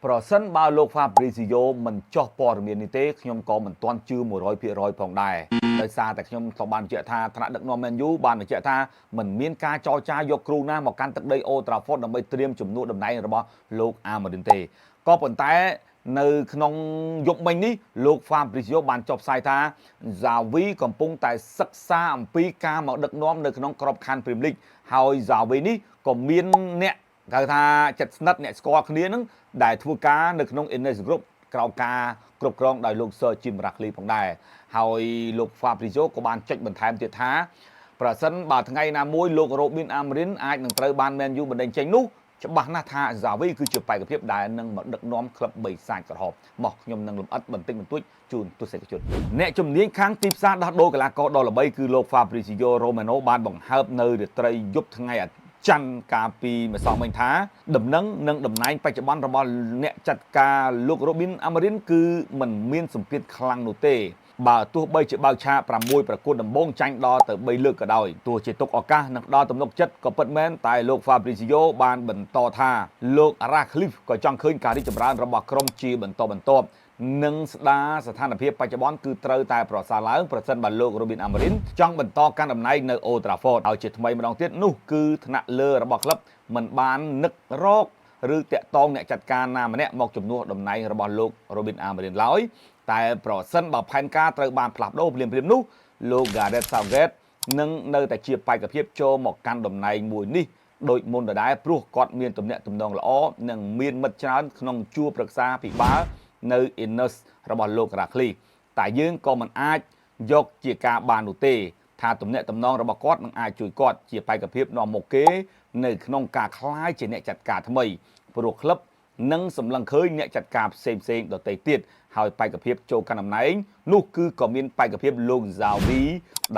ប្រសិនបើលោក Fabrizio មិនចោះព័ត៌មាននេះទេខ្ញុំក៏មិនទាន់ជឿ 100% ផងដែរដោយសារតែខ្ញុំក៏បានបញ្ជាក់ថាថ្នាក់ដឹកនាំ Man U បានបញ្ជាក់ថាមិនមានការចរចាយកគ្រូណាមកកាន់ទឹកដី Old Trafford ដើម្បីត្រៀមជំនួសតំណែងរបស់លោក Amorim ទេក៏ប៉ុន្តែនៅក្នុងយប់មិញនេះលោក Fabrizio បានចុះផ្សាយថា Xavi កំពុងតែសិក្សាអំពីការមកដឹកនាំនៅក្នុងក្របខ័ណ្ឌ Premier League ហើយ Xavi នេះក៏មានអ្នកគេថាចិត្តស្និទ្ធអ្នកស្គាល់គ្នានឹងដែលធ្វើការនៅក្នុង Innes Group ក្រោមការគ្រប់គ្រងដោយលោក Sir Jim Ratcliffe ផងដែរហើយលោក Fabrizio ក៏បានចុចបន្ថែមទៀតថាប្រសិនបើថ្ងៃណាមួយលោក Robin Amorim អាចនឹងត្រូវបាន Man U បណ្ដេញចេញនោះច្បាស់ណាស់ថា Xavi គឺជាបេក្ខភាពដែលនឹងមកដឹកនាំក្លឹបបិសាចក្រហមមកខ្ញុំនឹងលម្អិតបន្តិចបន្តួចជូនទស្សនិកជនអ្នកជំនាញខាងទីផ្សារដោះដូរកីឡាករដ៏ល្បីគឺលោក Fabrizio Romano បានបង្ហើបនៅរាត្រីយប់ថ្ងៃច័ន្ទកាលពីម្សិលមិញថាដំណឹងនិងតំណែងបច្ចុប្បន្នរបស់អ្នកចាត់ការលោក Robin Amorim គឺមិនមានសម្ពាធខ្លាំងនោះទេបើទោះបីជាបើកឆាក6ប្រកួតដំបូងចាញ់ដល់ទៅ3លើកក៏ដោយទោះជាទុកឱកាសនិងផ្ដល់ទំនុកចិត្តក៏ពិតមែនតែលោក Fabrizio បានបន្តថាលោក Ratcliffe ក៏ចង់ឃើញការរីកចម្រើនរបស់ក្រុមជាបន្តបន្ទាប់និងស្ដារស្ថានភាពបច្ចុប្បន្នគឺត្រូវតែប្រសើរឡើងប្រសិនបើលោក Robin Amorim ចង់បន្តកាន់តំណែងនៅ Old Trafford ហើយជាថ្មីម្ដងទៀតនោះគឺថ្នាក់លើរបស់ក្លឹបមិនបាននឹករកឬតាក់ទងអ្នកចាត់ការណាម្នាក់មកជំនួសតំណែងរបស់លោក Robin Amorim ឡើយតែប្រសិនបើផែនការត្រូវបានផ្លាស់ប្ដូរភ្លាមៗនោះលោក Gareth Southgate នឹងនៅតែជាបេក្ខភាពចូលមកកាន់តំណែងមួយនេះដោយមុនដដែលព្រោះគាត់មានទំនាក់ទំនងល្អនិងមានមិត្តច្រើនក្នុងជួរប្រឹក្សាពិបាលនៅ Innes របស់លោក Ratcliffe តែយើងក៏មិនអាចយកជាការបាននោះទេថាទំនាក់ទំនងរបស់គាត់នឹងអាចជួយគាត់ជាបេក្ខភាពនាំមុខគេនៅក្នុងការក្លាយជាអ្នកចាត់ការថ្មីព្រោះក្លឹបនឹងសម្លឹងឃើញអ្នកចាត់ការផ្សេងៗដទៃទៀតហើយបេក្ខភាពចូលកាន់តំណែងនោះគឺក៏មានបេក្ខភាពលោក Xavi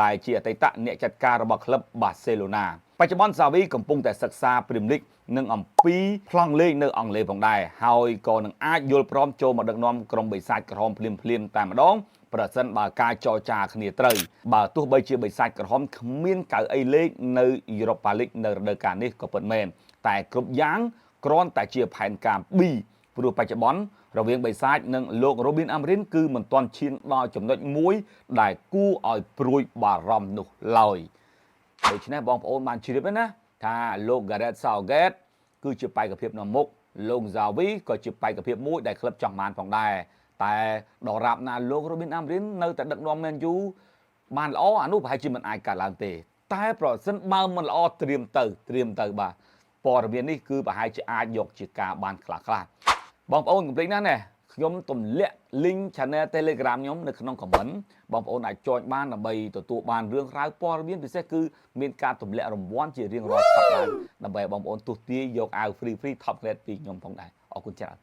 ដែលជាអតីតអ្នកចាត់ការរបស់ក្លឹប Barcelona បច្ចុប្បន្ន Xavi កំពុងតែសិក្សា Premier League និងអំពីប្លង់លេងនៅអង់គ្លេសផងដែរហើយក៏នឹងអាចយល់ព្រមចូលមកដឹកនាំក្រុមបិសាចក្រហមភ្លាមៗតែម្ដងប្រសិនបើការចរចាគ្នាត្រូវបើទោះបីជាបិសាចក្រហមគ្មានកៅអីលេខនៅ Europa League នៅរដូវកាលនេះក៏ពិតមែនតែគ្រប់យ៉ាងគ្រាន់តែជាផែនការ B ព្រោះបច្ចុប្បន្នរវាងបិសាចនិងលោក Robin Amorim គឺមិនទាន់ឈានដល់ចំណុចមួយដែលគួរឲ្យព្រួយបារម្ភនោះឡើយដូច្នេះបងប្អូនបានជ្រាបណាថាលោក Gareth Southgate គឺជាបេក្ខភាពនាំមុខលោក Xavi ក៏ជាបេក្ខភាពមួយដែលក្លឹបចង់បានផងដែរតែដរាបណាលោក Robin Amorim នៅតែដឹកនាំ Man U បានល្អអានោះប្រហែលជាមិនអាចកើតឡើងទេតែប្រសិនបើមិនល្អត្រៀមទៅបាទព័ត៌មាននេះគឺប្រហែលជាអាចយកជាការបានខ្លះបងប្អូនកុំភ្លេចណាខ្ញុំទម្លាក់ link channel Telegram ខ្ញុំនៅក្នុង comment បងប្អូនអាចចុចបានដើម្បីទទួលបានរឿងរ៉ាវព័ត៌មានពិសេសគឺមានការទម្លាក់រង្វាន់ជារៀងរាល់សប្តាហ៍ដើម្បីបងប្អូនទស្សន៍ទាយយកអាវ free top grade ពីខ្ញុំផងដែរអរគុណច្រើន